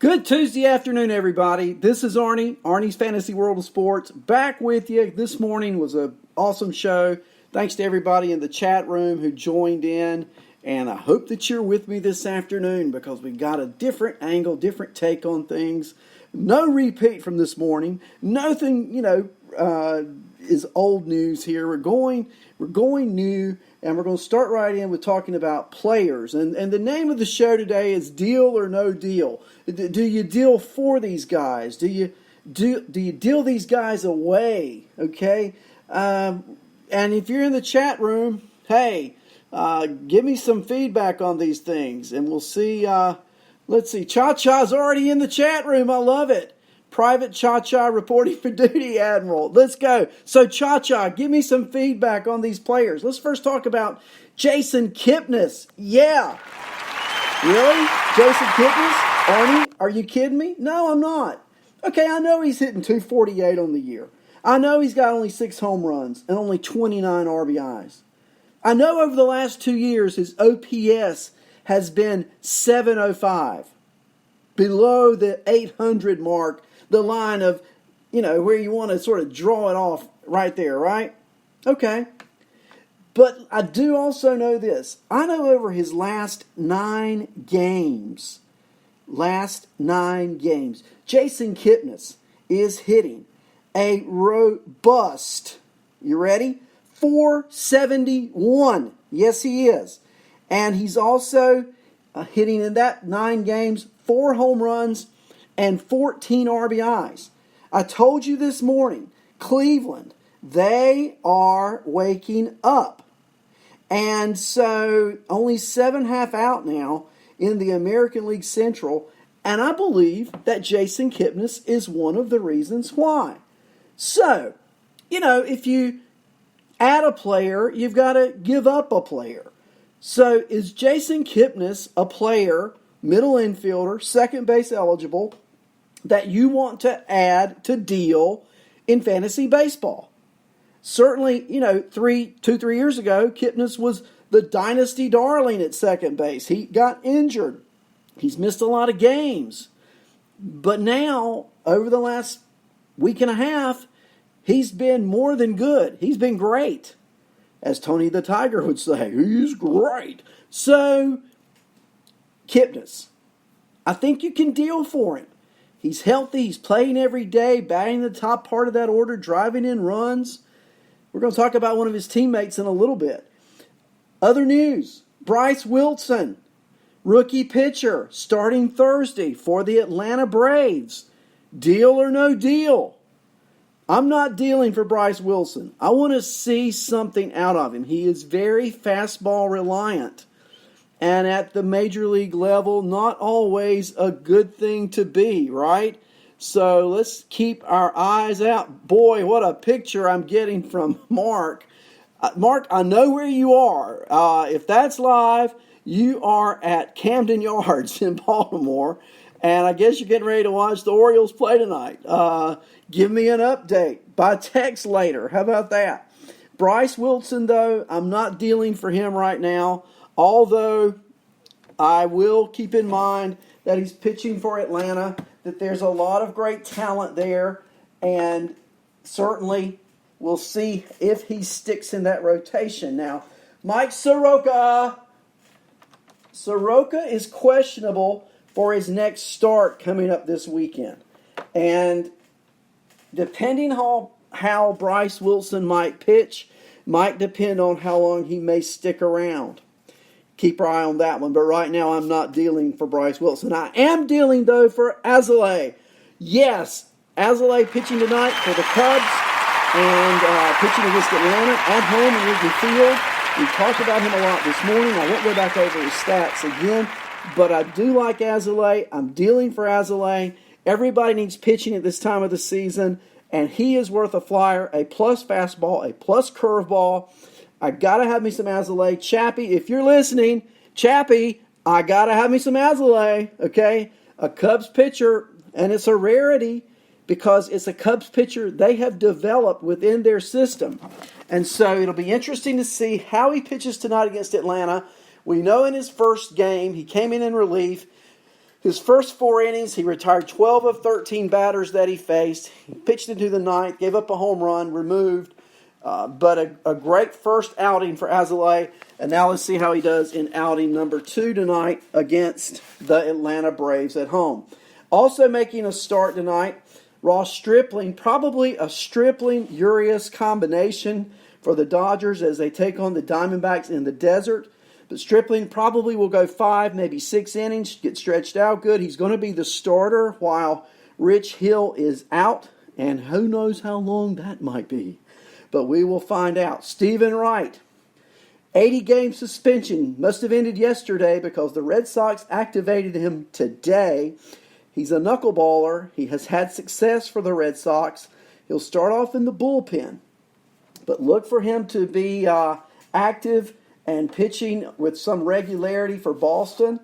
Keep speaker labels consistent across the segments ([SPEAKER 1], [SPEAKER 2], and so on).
[SPEAKER 1] Good Tuesday afternoon, everybody. This is Arnie, Arnie's Fantasy World of Sports, back with you. This morning was an awesome show. Thanks to everybody in the chat room who joined in, and I hope that you're with me this afternoon because we got a different angle, different take on things. No repeat from this morning. Nothing, is old news here. We're going new. And we're going to start right in with talking about players. And the name of the show today is Deal or No Deal. Do you deal for these guys? Do you deal these guys away? Okay? And if you're in the chat room, hey, give me some feedback on these things. And we'll see. Let's see. Cha-Cha's already in the chat room. I love it. Private Cha-Cha reporting for duty, Admiral. Let's go. So, Cha-Cha, give me some feedback on these players. Let's first talk about Jason Kipnis. Yeah. Really? Jason Kipnis? Arnie, are you kidding me? No, I'm not. Okay, I know he's hitting 248 on the year. I know he's got only 6 home runs and only 29 RBIs. I know over the last 2 years his OPS has been 705. Below the 800 mark. The line of, where you want to sort of draw it off right there, right? Okay. But I do also know this. I know over his last 9 games, Jason Kipnis is hitting a robust, you ready? 471. Yes, he is. And he's also hitting in that 9 games, 4 home runs, and 14 RBIs. I told you this morning, Cleveland, they are waking up. And so only 7.5 out now in the American League Central, and I believe that Jason Kipnis is one of the reasons why. So, if you add a player, you've got to give up a player. So is Jason Kipnis a player, middle infielder, second base eligible, that you want to add to deal in fantasy baseball? Certainly, 3 years ago, Kipnis was the dynasty darling at second base. He got injured. He's missed a lot of games. But now, over the last week and a half, he's been more than good. He's been great. As Tony the Tiger would say, he's great. So, Kipnis, I think you can deal for him. He's healthy. He's playing every day, batting the top part of that order, driving in runs. We're going to talk about one of his teammates in a little bit. Other news, Bryce Wilson, rookie pitcher, starting Thursday for the Atlanta Braves. Deal or no deal? I'm not dealing for Bryce Wilson. I want to see something out of him. He is very fastball reliant. And at the major league level, not always a good thing to be, right? So let's keep our eyes out. Boy, what a picture I'm getting from Mark. Mark, I know where you are. If that's live, you are at Camden Yards in Baltimore. And I guess you're getting ready to watch the Orioles play tonight. Give me an update by text later. How about that? Bryce Wilson, though, I'm not dealing for him right now. Although I will keep in mind that he's pitching for Atlanta, that there's a lot of great talent there, and certainly we'll see if he sticks in that rotation. Now, Mike Soroka is questionable for his next start coming up this weekend. And depending on how Bryce Wilson might pitch, might depend on how long he may stick around. Keep our eye on that one. But right now, I'm not dealing for Bryce Wilson. I am dealing, though, for Alzolay. Yes, Alzolay pitching tonight for the Cubs and pitching against Atlanta at home in Wrigley Field. We talked about him a lot this morning. I won't go back over his stats again. But I do like Alzolay. I'm dealing for Alzolay. Everybody needs pitching at this time of the season. And he is worth a flyer, a plus fastball, a plus curveball. I got to have me some Alzolay. Chappie, if you're listening, Chappie, I got to have me some Alzolay, okay? A Cubs pitcher, and it's a rarity because it's a Cubs pitcher they have developed within their system. And so it'll be interesting to see how he pitches tonight against Atlanta. We know in his first game, he came in relief. His first 4 innings, he retired 12 of 13 batters that he faced. He pitched into the ninth, gave up a home run, removed. But a great first outing for Alzolay. And now let's see how he does in outing number 2 tonight against the Atlanta Braves at home. Also making a start tonight, Ross Stripling, probably a Stripling-Urias combination for the Dodgers as they take on the Diamondbacks in the desert. But Stripling probably will go 5, maybe 6 innings, get stretched out good. He's going to be the starter while Rich Hill is out, and who knows how long that might be. But we will find out. Stephen Wright, 80-game suspension, must have ended yesterday because the Red Sox activated him today. He's a knuckleballer. He has had success for the Red Sox. He'll start off in the bullpen. But look for him to be active and pitching with some regularity for Boston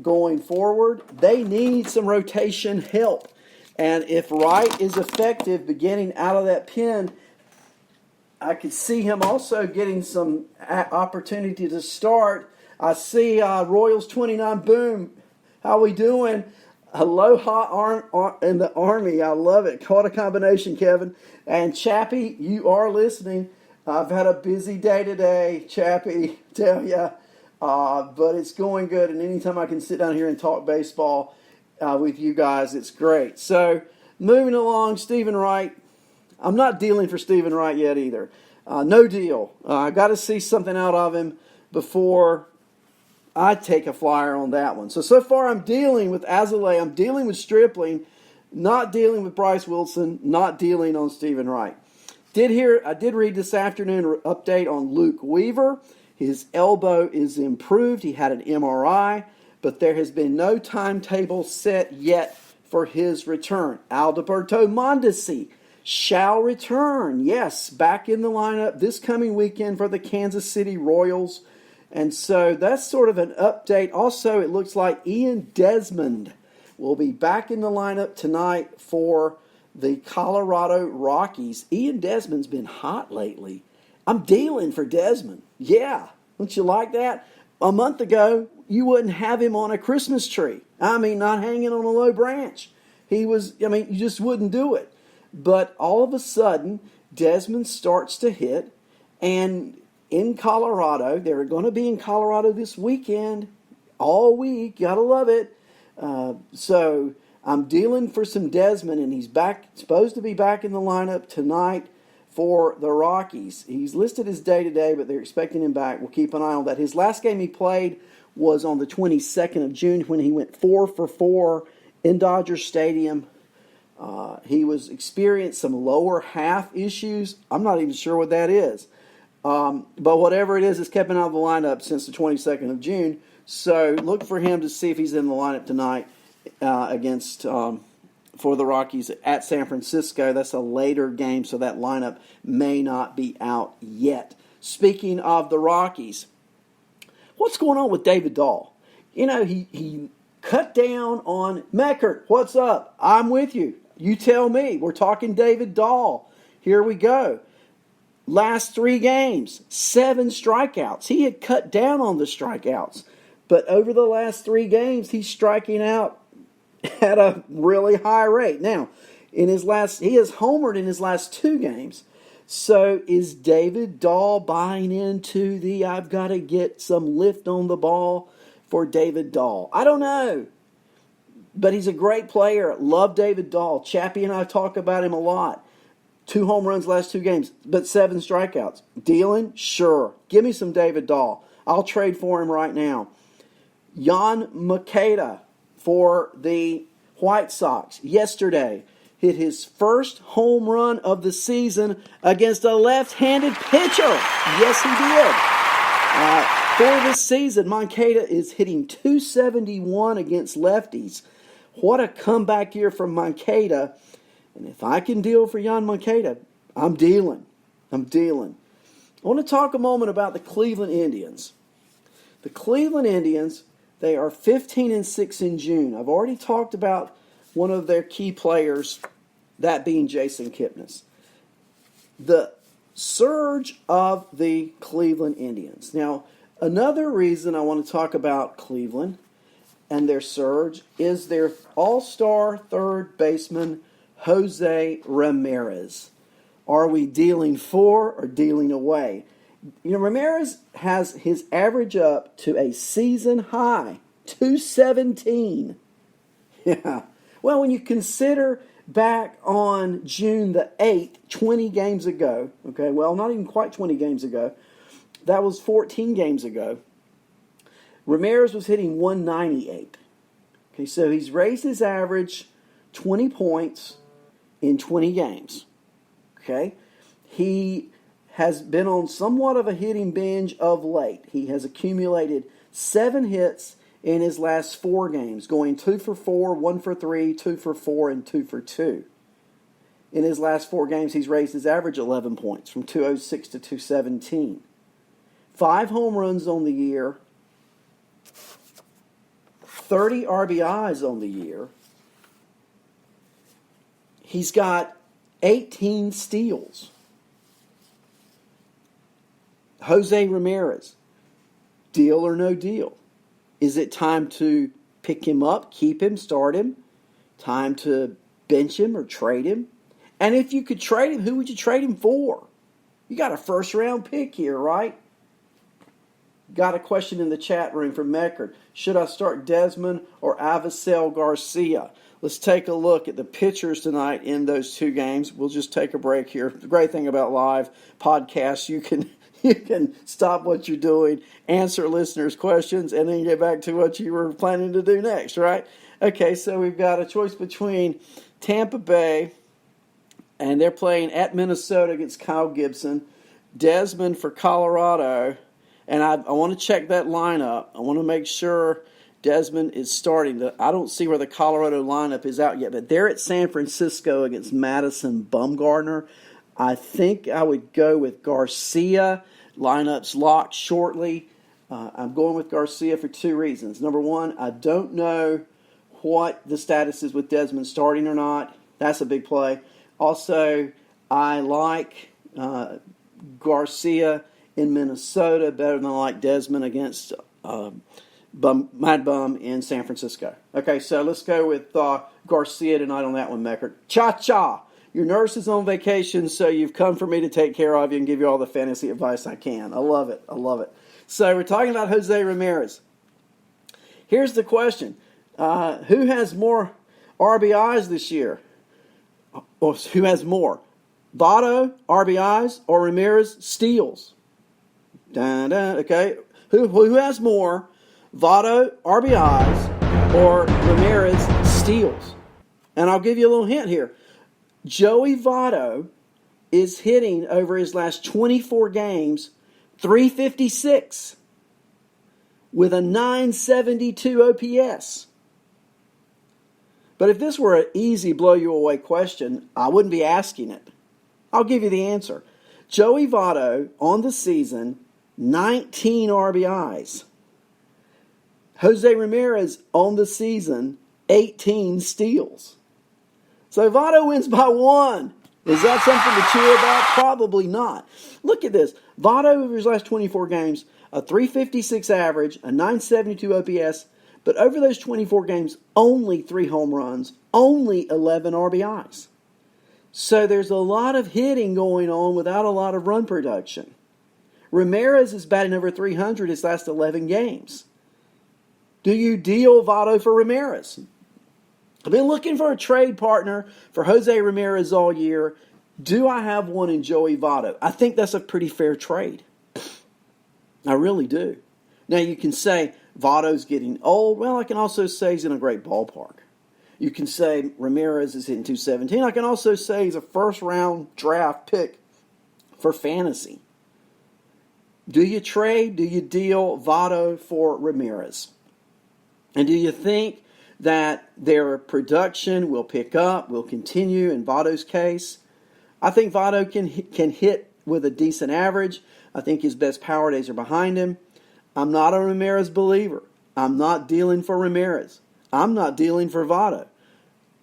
[SPEAKER 1] going forward. They need some rotation help. And if Wright is effective beginning out of that pen, I could see him also getting some opportunity to start. I see Royals 29 Boom. How we doing? Aloha in the Army. I love it. Caught a combination, Kevin. And Chappie, you are listening. I've had a busy day today, Chappie, tell ya. But it's going good. And anytime I can sit down here and talk baseball with you guys, it's great. So moving along, Stephen Wright. I'm not dealing for Stephen Wright yet either. No deal. I got to see something out of him before I take a flyer on that one. So far I'm dealing with Alzolay. I'm dealing with Stripling, not dealing with Bryce Wilson, not dealing on Stephen Wright. I did read this afternoon an update on Luke Weaver. His elbow is improved. He had an MRI, but there has been no timetable set yet for his return. Alberto Mondesi shall return. Yes, back in the lineup this coming weekend for the Kansas City Royals. And so that's sort of an update. Also, it looks like Ian Desmond will be back in the lineup tonight for the Colorado Rockies. Ian Desmond's been hot lately. I'm dealing for Desmond. Yeah, don't you like that? A month ago, you wouldn't have him on a Christmas tree. I mean, not hanging on a low branch. You just wouldn't do it. But all of a sudden, Desmond starts to hit, and in Colorado, they're going to be in Colorado this weekend, all week. Gotta love it. So I'm dealing for some Desmond, and he's supposed to be back in the lineup tonight for the Rockies. He's listed as day-to-day, but they're expecting him back. We'll keep an eye on that. His last game he played was on the 22nd of June when he went 4 for 4 in Dodger Stadium. He was experienced some lower half issues. I'm not even sure what that is. But whatever it is, it's kept him out of the lineup since the 22nd of June. So look for him to see if he's in the lineup tonight for the Rockies at San Francisco. That's a later game, so that lineup may not be out yet. Speaking of the Rockies, what's going on with David Dahl? You know, he cut down on Meckert. What's up? I'm with you. You tell me. We're talking David Dahl. Here we go. Last 3 games, 7 strikeouts. He had cut down on the strikeouts. But over the last 3 games, he's striking out at a really high rate. Now, he has homered in his last 2 games. So is David Dahl buying into the I've got to get some lift on the ball for David Dahl? I don't know. But he's a great player. Love David Dahl. Chappie and I talk about him a lot. 2 home runs last 2 games, but 7 strikeouts. Dealing? Sure. Give me some David Dahl. I'll trade for him right now. Jan Makeda for the White Sox yesterday hit his first home run of the season against a left-handed pitcher. Yes, he did. For this season, Makeda is hitting .271 against lefties. What a comeback year from Makeda. And if I can deal for Jan Makeda, I'm dealing. I want to talk a moment about the Cleveland Indians. The Cleveland Indians, they are 15-6 in June. I've already talked about one of their key players, that being Jason Kipnis. The surge of the Cleveland Indians. Now, another reason I want to talk about Cleveland and their surge is their all-star third baseman, Jose Ramirez. Are we dealing for or dealing away? Ramirez has his average up to a season high, 217. Yeah. Well, when you consider back on June the 8th, 20 games ago, okay, well, not even quite 20 games ago, that was 14 games ago, Ramirez was hitting 198. Okay, so he's raised his average 20 points in 20 games. Okay, he has been on somewhat of a hitting binge of late. He has accumulated 7 hits in his last 4 games, going 2 for 4, 1 for 3, 2 for 4, and 2 for 2. In his last 4 games, he's raised his average 11 points from 206 to 217. 5 home runs on the year, 30 RBIs on the year. He's got 18 steals. Jose Ramirez, deal or no deal? Is it time to pick him up, keep him, start him? Time to bench him or trade him? And if you could trade him, who would you trade him for? You got a first-round pick here, right? Got a question in the chat room from Meckard. Should I start Desmond or Avisail Garcia? Let's take a look at the pitchers tonight in those 2 games. We'll just take a break here. The great thing about live podcasts, you can stop what you're doing, answer listeners' questions, and then get back to what you were planning to do next, right? Okay, so we've got a choice between Tampa Bay, and they're playing at Minnesota against Kyle Gibson, Desmond for Colorado, and I want to check that lineup. I want to make sure Desmond is starting. I don't see where the Colorado lineup is out yet, but they're at San Francisco against Madison Bumgarner. I think I would go with Garcia. Lineup's locked shortly. I'm going with Garcia for 2 reasons. Number one, I don't know what the status is with Desmond starting or not. That's a big play. Also, I like Garcia in Minnesota better than I like Desmond against Mad Bum in San Francisco. Okay, so let's go with Garcia tonight on that one, Meckard. Cha-cha! Your nurse is on vacation, so you've come for me to take care of you and give you all the fantasy advice I can. I love it. I love it. So we're talking about Jose Ramirez. Here's the question. Who has more RBIs this year? Or who has more? Votto, RBIs, or Ramirez, steals? Okay. Who has more? Votto, RBIs, or Ramirez, steals? And I'll give you a little hint here. Joey Votto is hitting over his last 24 games 356 with a 972 OPS. But if this were an easy blow-you-away question, I wouldn't be asking it. I'll give you the answer. Joey Votto on the season, 19 RBIs. Jose Ramirez on the season, 18 steals. So Votto wins by 1. Is that something to cheer about? Probably not. Look at this. Votto over his last 24 games, a 356 average, a 972 OPS, but over those 24 games, only 3 home runs, only 11 RBIs. So there's a lot of hitting going on without a lot of run production. Ramirez is batting over 300 his last 11 games. Do you deal Votto for Ramirez? I've been looking for a trade partner for Jose Ramirez all year. Do I have one in Joey Votto? I think that's a pretty fair trade. I really do. Now you can say Votto's getting old. Well, I can also say he's in a great ballpark. You can say Ramirez is hitting 217. I can also say he's a first-round draft pick for fantasy. Do you trade? Do you deal Votto for Ramirez? And do you think that their production will pick up, will continue in Votto's case? I think Votto can hit with a decent average. I think his best power days are behind him. I'm not a Ramirez believer. I'm not dealing for Ramirez. I'm not dealing for Votto.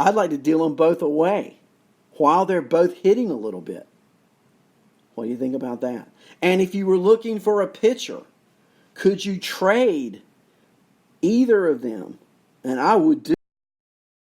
[SPEAKER 1] I'd like to deal them both away while they're both hitting a little bit. What do you think about that? And if you were looking for a pitcher, could you trade either of them And I would do